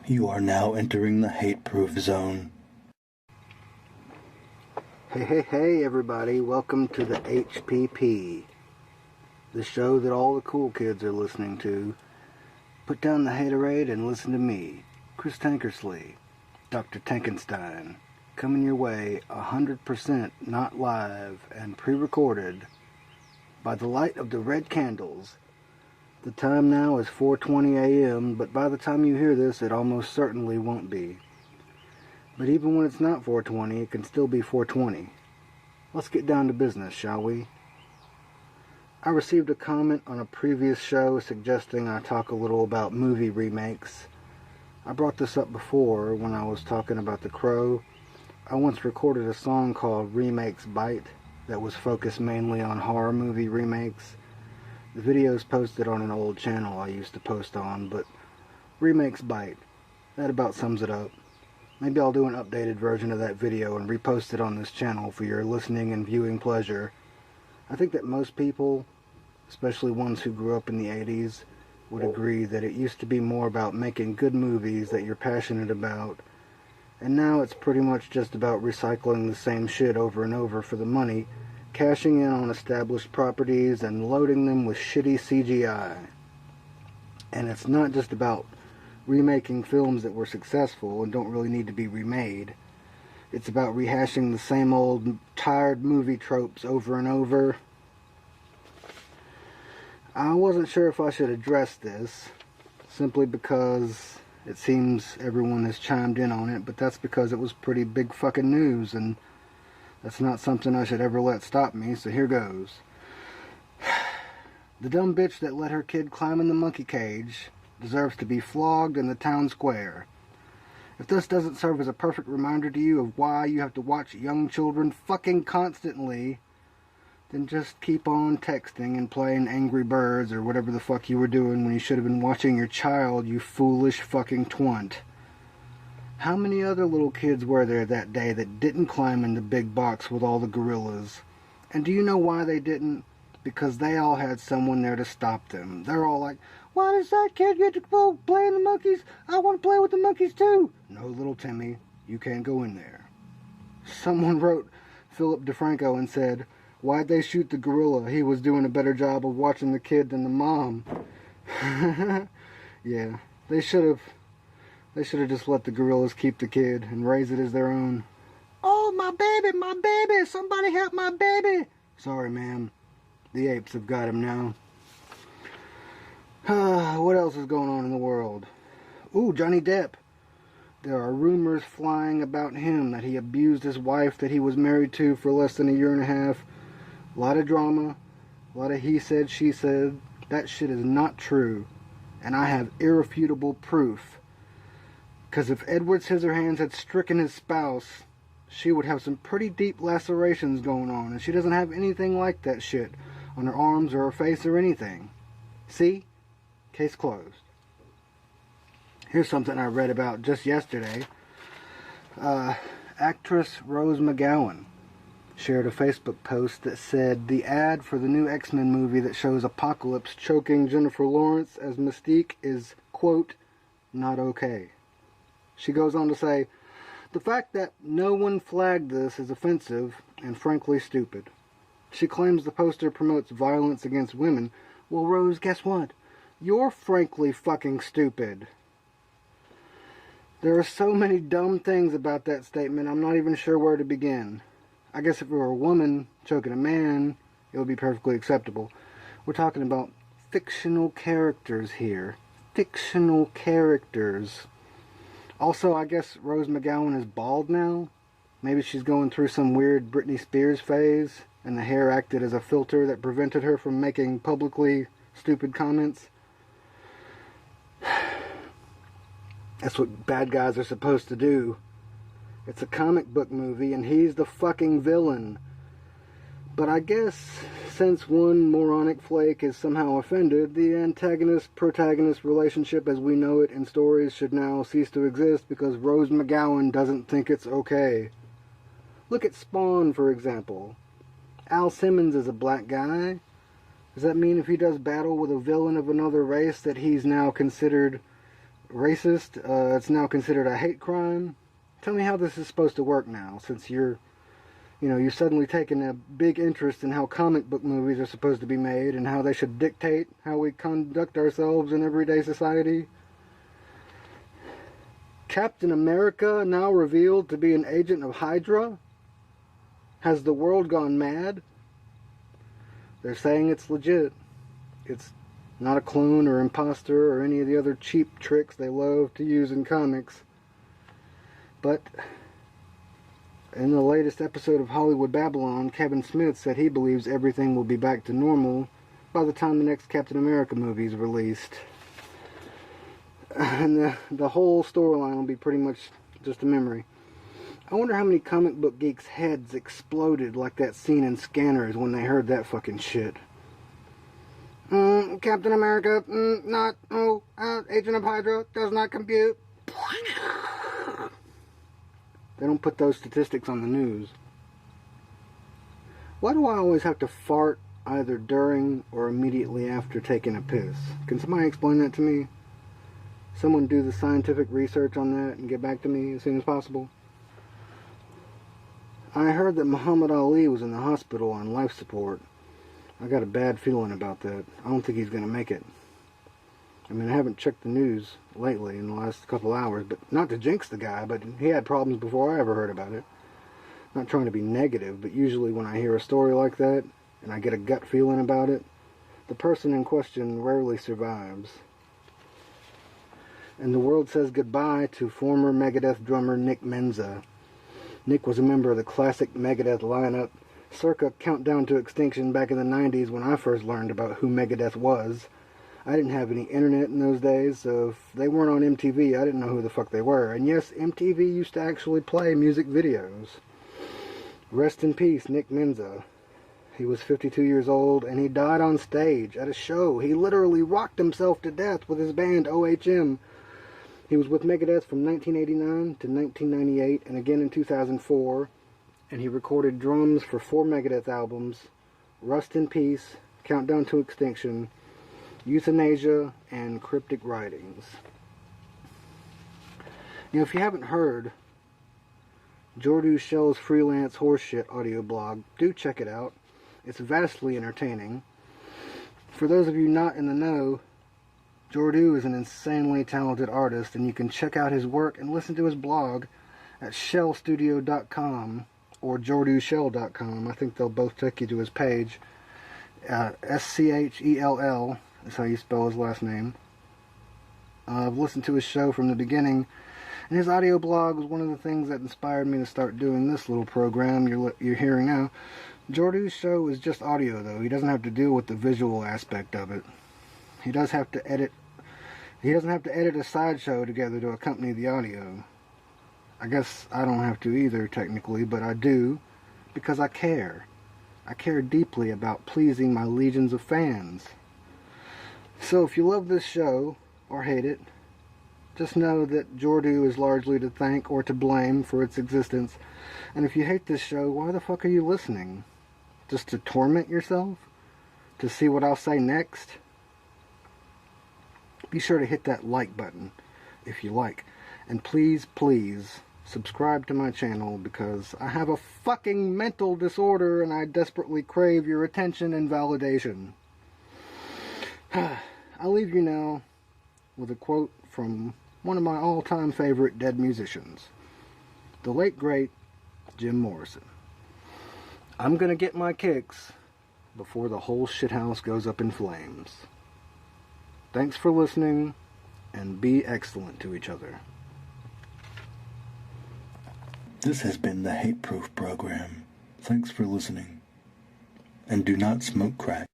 You are now entering the hate-proof zone. Hey everybody, welcome to the HPP, the show that all the cool kids are listening to. Put down the haterade and listen to me, Chris Tankersley, Dr. Tankenstein, coming your way 100% not live and pre-recorded by the light of the red candles. The time now is 4:20 a.m., but by the time you hear this, it almost certainly won't be. But even when it's not 4:20, it can still be 4:20. Let's get down to business, shall we? I received a comment on a previous show suggesting I talk a little about movie remakes. I brought this up before when I was talking about The Crow. I once recorded a song called Remakes Bite that was focused mainly on horror movie remakes. The video is posted on an old channel I used to post on, but Remakes Bite, that about sums it up. Maybe I'll do an updated version of that video and repost it on this channel for your listening and viewing pleasure. I think that most people, especially ones who grew up in the 80s, would agree that it used to be more about making good movies that you're passionate about, and now it's pretty much just about recycling the same shit over and over for the money, cashing in on established properties and loading them with shitty CGI. And it's not just about remaking films that were successful and don't really need to be remade. It's about rehashing the same old tired movie tropes over and over. I wasn't sure if I should address this, simply because it seems everyone has chimed in on it, but that's because it was pretty big fucking news, and that's not something I should ever let stop me, so here goes. The dumb bitch that let her kid climb in the monkey cage deserves to be flogged in the town square. If this doesn't serve as a perfect reminder to you of why you have to watch young children fucking constantly, then just keep on texting and playing Angry Birds or whatever the fuck you were doing when you should have been watching your child, you foolish fucking twunt. How many other little kids were there that day that didn't climb in the big box with all the gorillas? And do you know why they didn't? Because they all had someone there to stop them. They're all like, why does that kid get to go play in the monkeys? I want to play with the monkeys too. No, little Timmy, you can't go in there. Someone wrote Philip DeFranco and said, why'd they shoot the gorilla? He was doing a better job of watching the kid than the mom. Yeah, they should have just let the gorillas keep the kid and raise it as their own. Oh, my baby, somebody help my baby. Sorry, ma'am. The apes have got him now. What else is going on in the world? Ooh, Johnny Depp. There are rumors flying about him that he abused his wife that he was married to for less than a year and a half. A lot of drama. A lot of he said, she said. That shit is not true. And I have irrefutable proof. Because if Edward Scissorhands had stricken his spouse, she would have some pretty deep lacerations going on. And she doesn't have anything like that shit on her arms or her face or anything. See? Case closed. Here's something I read about just yesterday. Actress Rose McGowan shared a Facebook post that said the ad for the new X-Men movie that shows Apocalypse choking Jennifer Lawrence as Mystique is, quote, not okay. She goes on to say, the fact that no one flagged this is offensive and frankly stupid. She claims the poster promotes violence against women. Well, Rose, guess what? You're frankly fucking stupid. There are so many dumb things about that statement, I'm not even sure where to begin. I guess if it were a woman choking a man, it would be perfectly acceptable. We're talking about fictional characters here. Fictional characters. Also, I guess Rose McGowan is bald now. Maybe she's going through some weird Britney Spears phase, and the hair acted as a filter that prevented her from making publicly stupid comments. That's what bad guys are supposed to do. It's a comic book movie, and he's the fucking villain. But I guess, since one moronic flake is somehow offended, the antagonist-protagonist relationship as we know it in stories should now cease to exist because Rose McGowan doesn't think it's okay. Look at Spawn, for example. Al Simmons is a black guy. Does that mean if he does battle with a villain of another race that he's now considered racist. It's now considered a hate crime. Tell me how this is supposed to work now, since you've suddenly taken a big interest in how comic book movies are supposed to be made and how they should dictate how we conduct ourselves in everyday society. Captain America, now revealed to be an agent of Hydra? Has the world gone mad? They're saying it's legit. It's not a clone or imposter or any of the other cheap tricks they love to use in comics. But in the latest episode of Hollywood Babylon, Kevin Smith said he believes everything will be back to normal by the time the next Captain America movie is released. And the whole storyline will be pretty much just a memory. I wonder how many comic book geeks' heads exploded like that scene in Scanners when they heard that fucking shit. Captain America, Agent of Hydra, does not compute. They don't put those statistics on the news. Why do I always have to fart either during or immediately after taking a piss? Can somebody explain that to me? Someone do the scientific research on that and get back to me as soon as possible. I heard that Muhammad Ali was in the hospital on life support. I got a bad feeling about that. I don't think he's going to make it. I mean, I haven't checked the news lately in the last couple hours, but not to jinx the guy, but he had problems before I ever heard about it. Not trying to be negative, but usually when I hear a story like that, and I get a gut feeling about it, the person in question rarely survives. And the world says goodbye to former Megadeth drummer Nick Menza. Nick was a member of the classic Megadeth lineup, circa Countdown to Extinction back in the 90s when I first learned about who Megadeth was. I didn't have any internet in those days, so if they weren't on MTV, I didn't know who the fuck they were. And yes, MTV used to actually play music videos. Rest in peace, Nick Menza. He was 52 years old, and he died on stage at a show. He literally rocked himself to death with his band OHM. He was with Megadeth from 1989 to 1998, and again in 2004, and he recorded drums for 4 Megadeth albums: Rust in Peace, Countdown to Extinction, Euthanasia, and Cryptic Writings. If you haven't heard Jordu Shell's freelance horseshit audio blog, do check it out. It's vastly entertaining. For those of you not in the know, Jordu is an insanely talented artist, and you can check out his work and listen to his blog at shellstudio.com or jordushell.com. I think they'll both take you to his page. Schell is how you spell his last name. I've listened to his show from the beginning, and his audio blog was one of the things that inspired me to start doing this little program you're hearing now. Jordu's show is just audio, though. He doesn't have to deal with the visual aspect of it. He doesn't have to edit a sideshow together to accompany the audio. I guess I don't have to either, technically, but I do, because I care. I care deeply about pleasing my legions of fans. So if you love this show, or hate it, just know that Jordu is largely to thank or to blame for its existence. And if you hate this show, why the fuck are you listening? Just to torment yourself? To see what I'll say next? Be sure to hit that like button if you like. And please, please, subscribe to my channel, because I have a fucking mental disorder and I desperately crave your attention and validation. I'll leave you now with a quote from one of my all-time favorite dead musicians, the late, great Jim Morrison. I'm gonna get my kicks before the whole shithouse goes up in flames. Thanks for listening, and be excellent to each other. This has been the Hate Proof program. Thanks for listening. And do not smoke crack.